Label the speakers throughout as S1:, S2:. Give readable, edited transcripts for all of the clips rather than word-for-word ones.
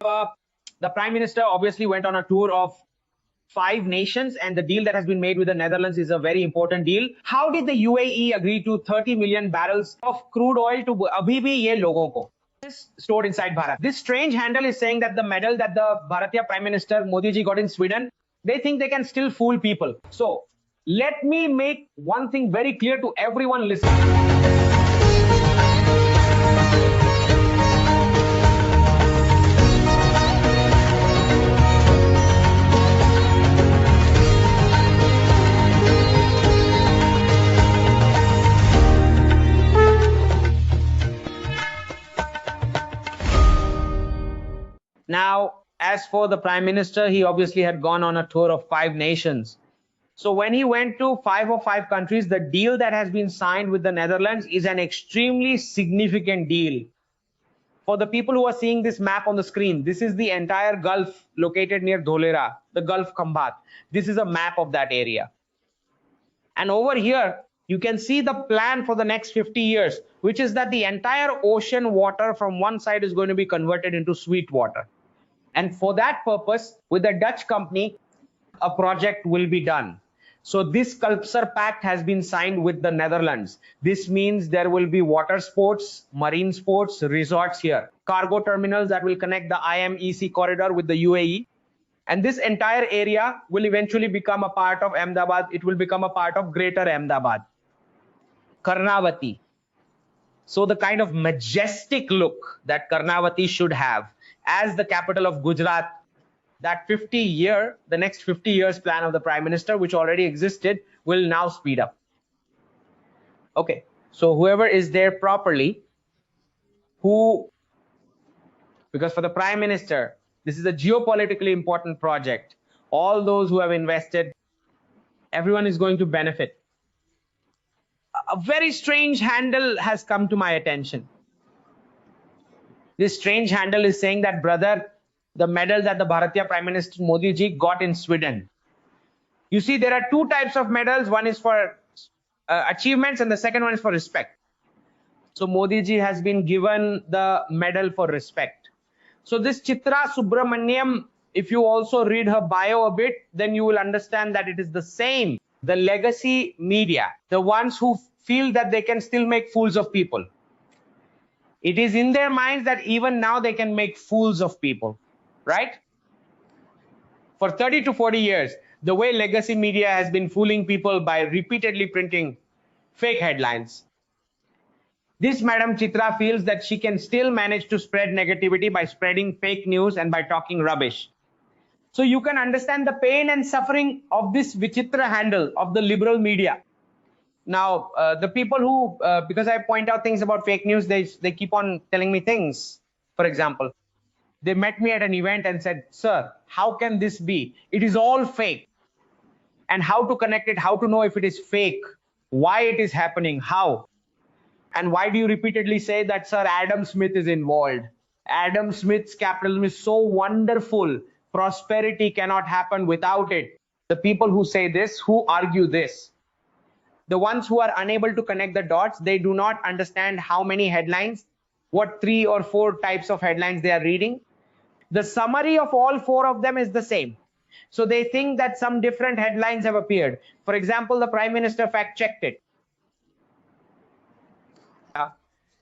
S1: The Prime Minister obviously went on a tour of 5 nations, and the deal that has been made with the Netherlands is a very important deal. How did the UAE agree to 30 million barrels of crude oil to abhi bhi ye logon ko? This stored inside Bharat. This strange handle is saying that the medal that the Bharatiya Prime Minister Modi ji got in Sweden, they think they can still fool people. So let me make one thing very clear to everyone listening. Now, as for the Prime Minister, he obviously had gone on a tour of 5 nations. So when he went to 5 countries, the deal that has been signed with the Netherlands is an extremely significant deal. For the people who are seeing this map on the screen, this is the entire Gulf located near Dholera, the Gulf Khambat. This is a map of that area. And over here, you can see the plan for the next 50 years, which is that the entire ocean water from one side is going to be converted into sweet water. And for that purpose, with a Dutch company, a project will be done. So this Sculpture Pact has been signed with the Netherlands. This means there will be water sports, marine sports, resorts here, cargo terminals that will connect the IMEC corridor with the UAE. And this entire area will eventually become a part of Ahmedabad. It will become a part of Greater Ahmedabad. Karnavati. So the kind of majestic look that Karnavati should have as the capital of Gujarat, that the next 50 years plan of the Prime Minister, which already existed, will now speed up. Okay, so whoever is there properly, because for the Prime Minister, this is a geopolitically important project. All those who have invested, everyone is going to benefit. A very strange handle has come to my attention. This strange handle is saying that, brother, the medal that the Bharatiya Prime Minister Modi ji got in Sweden. You see, there are 2 types of medals. One is for achievements and the second one is for respect. So Modi ji has been given the medal for respect. So this Chitra Subramaniam, if you also read her bio a bit, then you will understand that it is the same. The legacy media, the ones who feel that they can still make fools of people. It is in their minds that even now they can make fools of people, right? For 30 to 40 years, the way legacy media has been fooling people by repeatedly printing fake headlines. This Madam Chitra feels that she can still manage to spread negativity by spreading fake news and by talking rubbish. So you can understand the pain and suffering of this Vichitra handle of the liberal media. Now, the people who, because I point out things about fake news, they keep on telling me things. For example, they met me at an event and said, sir, how can this be? It is all fake. And how to connect it, how to know if it is fake, why it is happening, how? And why do you repeatedly say that, sir, Adam Smith is involved? Adam Smith's capitalism is so wonderful. Prosperity cannot happen without it. The people who say this, who argue this, the ones who are unable to connect the dots, they do not understand how many headlines, what 3 or 4 types of headlines they are reading. The summary of all 4 of them is the same. So they think that some different headlines have appeared. For example, the Prime Minister fact-checked it.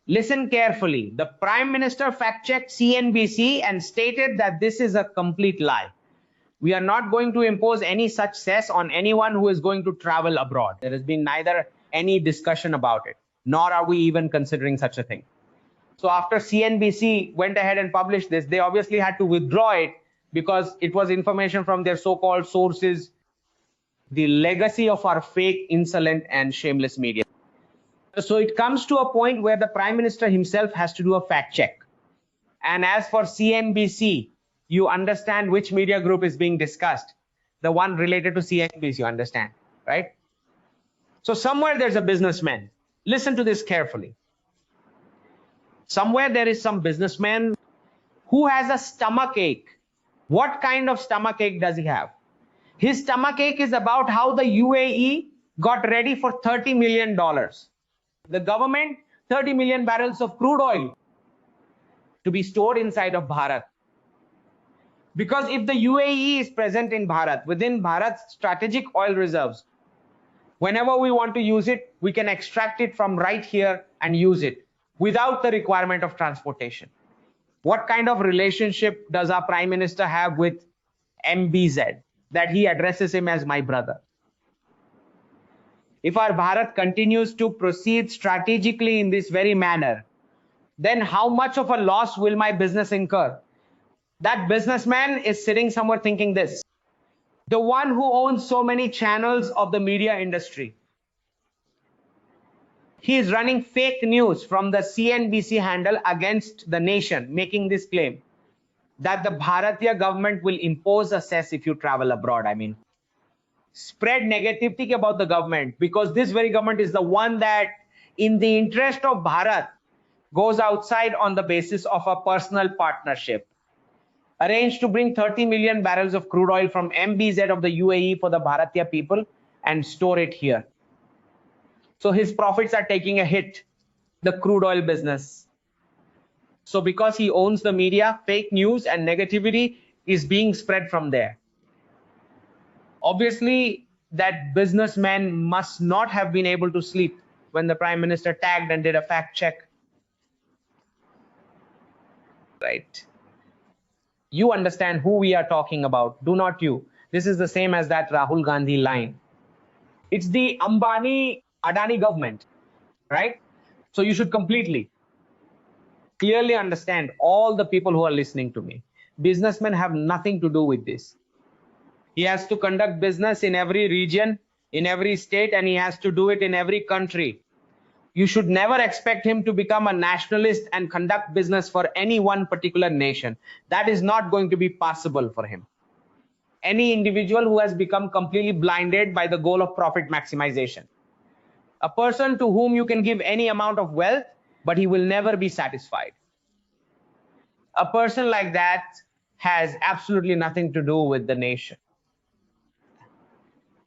S1: Listen carefully. The Prime Minister fact-checked CNBC and stated that this is a complete lie. We are not going to impose any such cess on anyone who is going to travel abroad. There has been neither any discussion about it, nor are we even considering such a thing. So after CNBC went ahead and published this, they obviously had to withdraw it because it was information from their so-called sources, the legacy of our fake, insolent, and shameless media. So it comes to a point where the Prime Minister himself has to do a fact check. And as for CNBC, you understand which media group is being discussed. The one related to CNBC, you understand, right? So somewhere there's a businessman. Listen to this carefully. Somewhere there is some businessman who has a stomach ache. What kind of stomach ache does he have? His stomach ache is about how the UAE got ready for $30 million. The government, 30 million barrels of crude oil to be stored inside of Bharat. Because if the UAE is present in Bharat, within Bharat's strategic oil reserves, whenever we want to use it, we can extract it from right here and use it without the requirement of transportation. What kind of relationship does our Prime Minister have with MBZ that he addresses him as my brother? If our Bharat continues to proceed strategically in this very manner, then how much of a loss will my business incur? That businessman is sitting somewhere thinking this. The one who owns so many channels of the media industry. He is running fake news from the CNBC handle against the nation, making this claim that the Bharatiya government will impose a cess if you travel abroad. I mean, spread negativity about the government, because this very government is the one that, in the interest of Bharat, goes outside on the basis of a personal partnership. Arranged to bring 30 million barrels of crude oil from MBZ of the UAE for the Bharatiya people and store it here. So his profits are taking a hit, the crude oil business. So because he owns the media, fake news and negativity is being spread from there. Obviously, that businessman must not have been able to sleep when the Prime Minister tagged and did a fact check. Right? You understand who we are talking about, do not you? This is the same as that Rahul Gandhi line. It's the Ambani Adani government, right? So you should completely, clearly understand, all the people who are listening to me. Businessmen have nothing to do with this. He has to conduct business in every region, in every state, and he has to do it in every country. You should never expect him to become a nationalist and conduct business for any one particular nation. That is not going to be possible for him. Any individual who has become completely blinded by the goal of profit maximization. A person to whom you can give any amount of wealth, but he will never be satisfied. A person like that has absolutely nothing to do with the nation.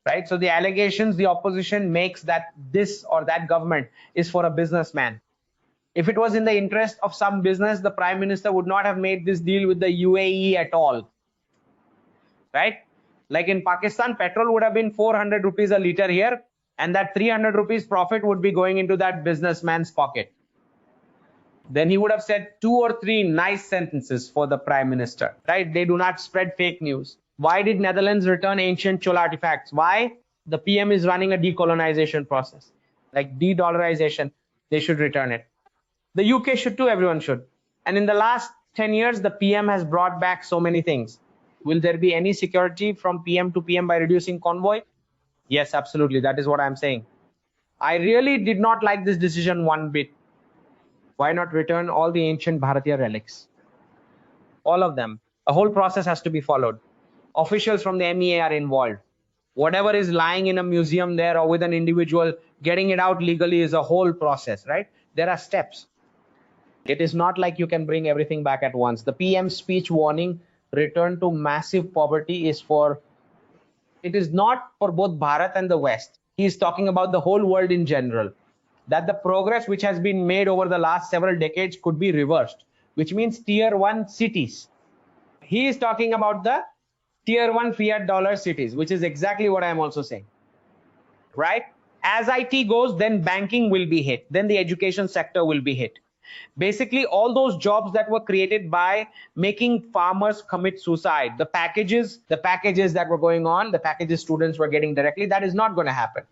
S1: Right? So the allegations the opposition makes that this or that government is for a businessman. If it was in the interest of some business, the Prime Minister would not have made this deal with the UAE at all. Right? Like in Pakistan, petrol would have been 400 rupees a liter here, and that 300 rupees profit would be going into that businessman's pocket. Then he would have said 2 or 3 nice sentences for the Prime Minister. Right? They do not spread fake news. Why did Netherlands return ancient Chola artifacts? Why? The PM is running a decolonization process, like de-dollarization. They should return it. The UK should too, everyone should. And in the last 10 years, the PM has brought back so many things. Will there be any security from PM to PM by reducing convoy? Yes, absolutely. That is what I'm saying. I really did not like this decision one bit. Why not return all the ancient Bharatiya relics? All of them. A whole process has to be followed. Officials from the MEA are involved. Whatever is lying in a museum there or with an individual, getting it out legally is a whole process, right? There are steps. It is not like you can bring everything back at once. The PM's speech warning, return to massive poverty, is for, it is not for both Bharat and the West. He is talking about the whole world in general. That the progress which has been made over the last several decades could be reversed, which means tier 1 cities. He is talking about the tier 1 fiat dollar cities, which is exactly what I am also saying. Right? As IT goes, then banking will be hit. Then the education sector will be hit. Basically, all those jobs that were created by making farmers commit suicide, the packages that were going on, the packages students were getting directly, that is not going to happen.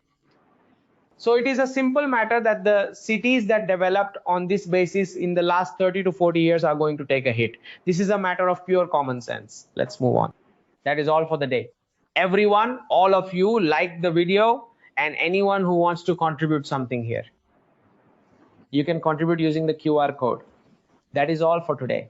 S1: So it is a simple matter that the cities that developed on this basis in the last 30 to 40 years are going to take a hit. This is a matter of pure common sense. Let's move on. That is all for the day. Everyone, all of you, like the video, and anyone who wants to contribute something here, you can contribute using the QR code. That is all for today.